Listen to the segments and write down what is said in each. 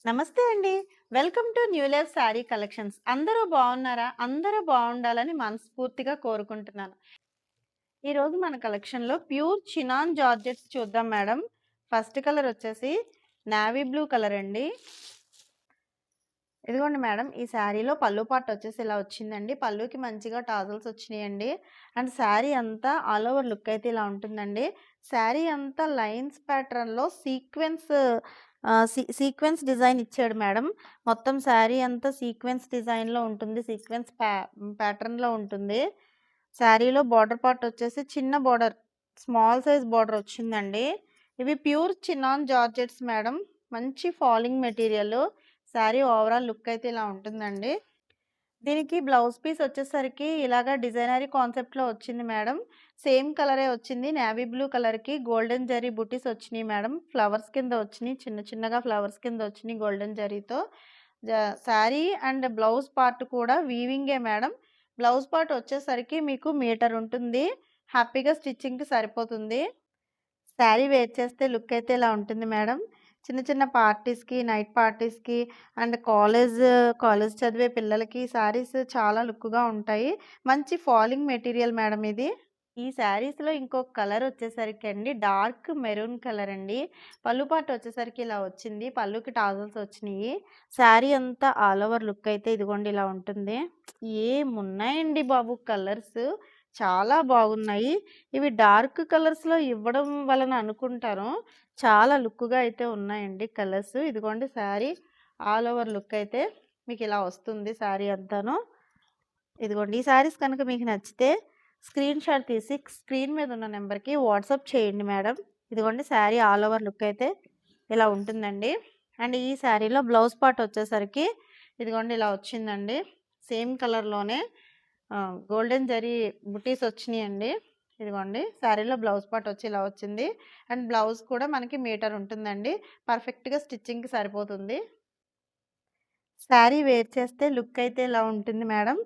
నమస్తే అండి. Welcome to new life sari collections. అందరూ బాగున్నారా? అందరూ బాగుండాలని మనస్ఫూర్తిగా కోరుకుంటున్నాను. ఈరోజు మన కలెక్షన్‌లో ప్యూర్ చినాన్ జార్జెట్స్ చూద్దాం మేడం. ఫస్ట్ కలర్ వచ్చేసి నేవీ బ్లూ కలర్ అండి. ఇదిగోండి మేడం, ఈ శారీలో పళ్ళు పార్ట్ వచ్చేసి ఇలా వచ్చిందండి. పళ్ళుకి మంచిగా టాజల్స్ వచ్చినాయండి. అండ్ శారీ అంతా ఆల్ ఓవర్ లుక్ అయితే ఇలా ఉంటుందండి. శారీ అంతా లైన్స్ ప్యాటర్న్‌లో సీక్వెన్స్ డిజైన్ ఇచ్చాడు మేడం. మొత్తం శారీ అంతా సీక్వెన్స్ డిజైన్‌లో ఉంటుంది. ప్యాటర్న్‌లో ఉంటుంది. శారీలో బార్డర్ పార్ట్ వచ్చేసి చిన్న బార్డర్, స్మాల్ సైజ్ బార్డర్ వచ్చిందండి. ఇవి ప్యూర్ చినాన్ జార్జెట్స్ మేడం. మంచి falling material. Sari overall look అయితే ఇలా ఉంటుందండి. దీనికి బ్లౌజ్ పీస్ వచ్చేసరికి ఇలాగా డిజైనరీ కాన్సెప్ట్‌లో వచ్చింది మేడం. సేమ్ కలరే వచ్చింది. నేవీ బ్లూ కలర్‌కి గోల్డెన్ జరీ బుటీస్ వచ్చినియి మేడం. ఫ్లవర్స్ కింద వచ్చినియి. చిన్న చిన్నగా ఫ్లవర్స్ కింద వచ్చినియి గోల్డెన్ జరీతో. జ శారీ అండ్ బ్లౌజ్ పార్ట్ కూడా వీవింగే మేడం. బ్లౌజ్ పార్ట్ వచ్చేసరికి మీకు మీటర్ ఉంటుంది. హ్యాపీగా స్టిచ్చింగ్‌కి సరిపోతుంది. శారీ వేర్ చేస్తే లుక్ అయితే ఇలా ఉంటుంది మేడం. చిన్న చిన్న పార్టీస్‌కి, నైట్ పార్టీస్‌కి అండ్ కాలేజ్ చదివే పిల్లలకి శారీస్ చాలా లుక్‌గా ఉంటాయి. మంచి ఫాలింగ్ మెటీరియల్ మేడం ఇది. ఈ శారీస్‌లో ఇంకొక కలర్ వచ్చేసరికండి డార్క్ మెరూన్ కలర్ అండి. పళ్ళు పార్ట్ వచ్చేసరికి ఇలా వచ్చింది. పళ్ళుకి టాజల్స్ వచ్చినియి. శారీ అంతా ఆల్ ఓవర్ లుక్ అయితే ఇదిగోండి ఇలా ఉంటుంది. ఏమున్నాయండి బాబు కలర్స్! చాలా బాగున్నాయి. ఇవి డార్క్ కలర్స్‌లో ఇవ్వడం వలన అనుకుంటాను. చాలా లుక్‌గా అయితే ఉన్నాయండి కలర్స్. ఇదిగోండి శారీ ఆల్ ఓవర్ లుక్ అయితే మీకిలా వస్తుంది శారీ అంతాను. ఇదిగోండి ఈ శారీస్ కనుక మీకు నచ్చితే స్క్రీన్ షాట్ తీసి స్క్రీన్ మీద ఉన్న నెంబర్‌కి వాట్సాప్ చేయండి మేడం. ఇదిగోండి శారీ ఆల్ ఓవర్ లుక్ అయితే ఇలా ఉంటుందండి. అండ్ ఈ శారీలో బ్లౌజ్ పార్ట్ వచ్చేసరికి ఇదిగోండి ఇలా వచ్చిందండి. సేమ్ కలర్‌లోనే గోల్డెన్ జరీ బుటీస్ వచ్చినియండి. ఇదిగోండి శారీలో బ్లౌజ్ పార్ట్ వచ్చి ఇలా వచ్చింది. అండ్ బ్లౌజ్ కూడా మనకి మీటర్ ఉంటుందండి. పర్ఫెక్ట్‌గా స్టిచ్చింగ్‌కి సరిపోతుంది. శారీ వేర్ చేస్తే లుక్ అయితే ఇలా ఉంటుంది మేడం.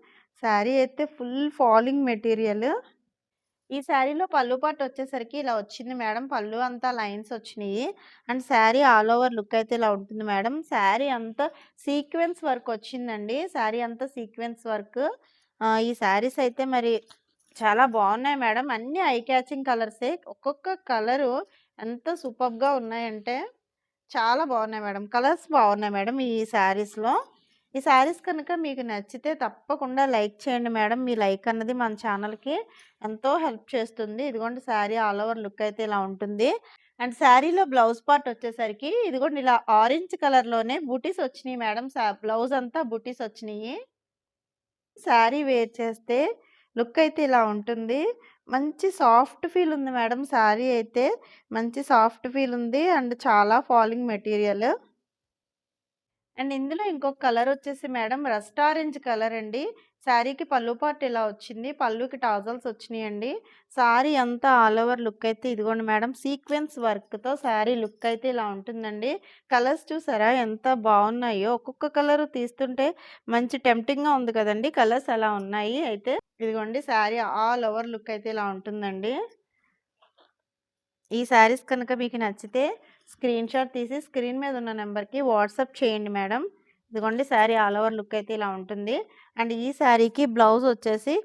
శారీ అయితే ఫుల్ ఫాలింగ్ మెటీరియల్. ఈ శారీలో పళ్ళు పార్ట్ వచ్చేసరికి ఇలా వచ్చింది మేడం. పళ్ళు అంతా లైన్స్ వచ్చినియి. And sari all over look అయితే ఇలా ఉంటుంది మేడం. శారీ అంతా సీక్వెన్స్ వర్క్ వచ్చిందండి. శారీ అంతా సీక్వెన్స్ వర్క్. ఈ శారీస్ అయితే మరి చాలా బాగున్నాయి మేడం. అన్నీ ఐ క్యాచింగ్ కలర్సే. ఒక్కొక్క కలరు ఎంత సూపర్బ్‌గా ఉన్నాయంటే చాలా బాగున్నాయి మేడం. కలర్స్ బాగున్నాయి మేడం ఈ శారీస్‌లో. ఈ శారీస్ కనుక మీకు నచ్చితే తప్పకుండా లైక్ చేయండి మేడం. మీ లైక్ అన్నది మన ఛానల్‌కి ఎంతో హెల్ప్ చేస్తుంది. ఇదిగోండి శారీ ఆల్ ఓవర్ లుక్ అయితే ఇలా ఉంటుంది. అండ్ శారీలో బ్లౌజ్ పార్ట్ వచ్చేసరికి ఇదిగోండి ఇలా ఆరెంజ్ కలర్‌లోనే బూటీస్ వచ్చినియి మేడం. బ్లౌజ్ అంతా బూటీస్ వచ్చినియి. శారీ వేర్ చేస్తే లుక్ అయితే ఇలా ఉంటుంది. మంచి సాఫ్ట్ ఫీల్ ఉంది మేడం. శారీ అయితే మంచి సాఫ్ట్ ఫీల్ ఉంది. అండ్ చాలా ఫాలింగ్ మెటీరియల్. అండ్ ఇందులో ఇంకొక కలర్ వచ్చేసి మేడం రస్ట్ ఆరెంజ్ కలర్ అండి. శారీకి పళ్ళు పార్ట్ ఇలా వచ్చింది. పళ్ళుకి టాజల్స్ వచ్చినాయండి. శారీ అంతా ఆల్ ఓవర్ లుక్ అయితే ఇదిగోండి మేడం. సీక్వెన్స్ వర్క్‌తో శారీ లుక్ అయితే ఇలా ఉంటుందండి. కలర్స్ చూసారా ఎంత బాగున్నాయో! ఒక్కొక్క కలర్ తీస్తుంటే మంచి టెంప్టింగ్‌గా ఉంది కదండీ! కలర్స్ అలా ఉన్నాయి అయితే. ఇదిగోండి శారీ ఆల్ ఓవర్ లుక్ అయితే ఇలా ఉంటుందండి. ఈ శారీస్ కనుక మీకు నచ్చితే స్క్రీన్ షాట్ తీసి స్క్రీన్ మీద ఉన్న నెంబర్‌కి వాట్సాప్ చేయండి మేడం. ఇదిగోండి శారీ ఆల్ ఓవర్ లుక్ అయితే ఇలా ఉంటుంది. అండ్ ఈ శారీకి బ్లౌజ్ వచ్చేసి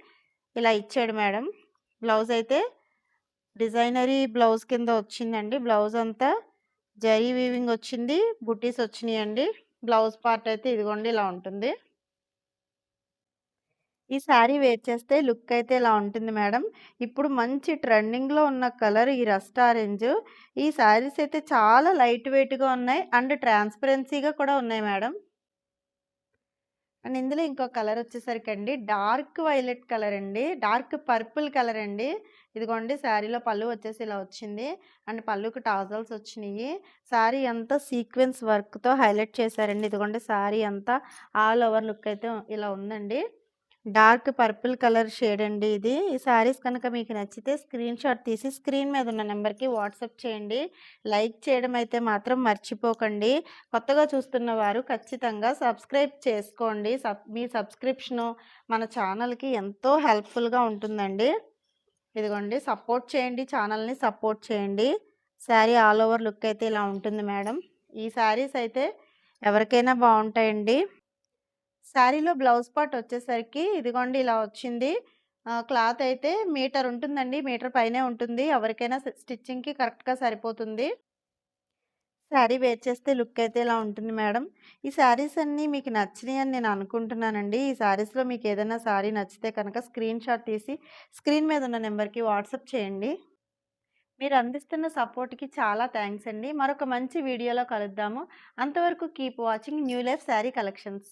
ఇలా ఇచ్చాడు మేడం. బ్లౌజ్ అయితే డిజైనరీ బ్లౌజ్ కింద వచ్చిందండి. బ్లౌజ్ అంతా జరీ వీవింగ్ వచ్చింది. బుటీస్ వచ్చినియండి. బ్లౌజ్ పార్ట్ అయితే ఇదిగోండి ఇలా ఉంటుంది. ఈ శారీ వేర్ చేస్తే లుక్ అయితే ఇలా ఉంటుంది మేడం. ఇప్పుడు మంచి ట్రెండింగ్‌లో ఉన్న కలర్ ఈ రస్ట్ ఆరెంజ్. ఈ శారీస్ అయితే చాలా లైట్ వెయిట్‌గా ఉన్నాయి. అండ్ ట్రాన్స్‌పరెన్సీగా కూడా ఉన్నాయి మేడం. అండ్ ఇందులో ఇంకో కలర్ వచ్చేసరికండి డార్క్ వైలెట్ కలర్ అండి. డార్క్ పర్పుల్ కలర్ అండి. ఇదిగోండి శారీలో పళ్ళు వచ్చేసి ఇలా వచ్చింది. అండ్ పళ్ళుకి టాజల్స్ వచ్చినియి. శారీ అంతా సీక్వెన్స్ వర్క్‌తో హైలైట్ చేశారండి. ఇదిగోండి శారీ అంతా ఆల్ ఓవర్ లుక్ అయితే ఇలా ఉందండి. డార్క్ పర్పుల్ కలర్ షేడ్ అండి ఇది. ఈ శారీస్ కనుక మీకు నచ్చితే స్క్రీన్ షాట్ తీసి స్క్రీన్ మీద ఉన్న నెంబర్‌కి వాట్సాప్ చేయండి. లైక్ చేయడం అయితే మాత్రం మర్చిపోకండి. కొత్తగా చూస్తున్న వారు ఖచ్చితంగా సబ్స్క్రైబ్ చేసుకోండి. మీ సబ్స్క్రిప్షను మన ఛానల్‌కి ఎంతో హెల్ప్‌ఫుల్‌గా ఉంటుందండి. ఇదిగోండి సపోర్ట్ చేయండి, ఛానల్‌ని సపోర్ట్ చేయండి. శారీ ఆల్ ఓవర్ లుక్ అయితే ఇలా ఉంటుంది మేడం. ఈ శారీస్ అయితే ఎవరికైనా బావుంటాయండి. శారీలో బ్లౌజ్ పార్ట్ వచ్చేసరికి ఇదిగోండి ఇలా వచ్చింది. క్లాత్ అయితే మీటర్ ఉంటుందండి. మీటర్ పైనే ఉంటుంది. ఎవరికైనా స్టిచ్చింగ్‌కి కరెక్ట్‌గా సరిపోతుంది. శారీ వేర్ చేస్తే లుక్ అయితే ఇలా ఉంటుంది మేడం. ఈ శారీస్ అన్నీ మీకు నచ్చినాయని నేను అనుకుంటున్నానండి. ఈ శారీస్‌లో మీకేదైనా శారీ నచ్చితే కనుక స్క్రీన్ షాట్ తీసి స్క్రీన్ మీద ఉన్న నంబర్‌కి వాట్సాప్ చేయండి. మీరు అందిస్తున్న సపోర్ట్‌కి చాలా థాంక్స్ అండి. మరొక మంచి వీడియోలో కలుద్దాము. అంతవరకు keep watching new life sari collections.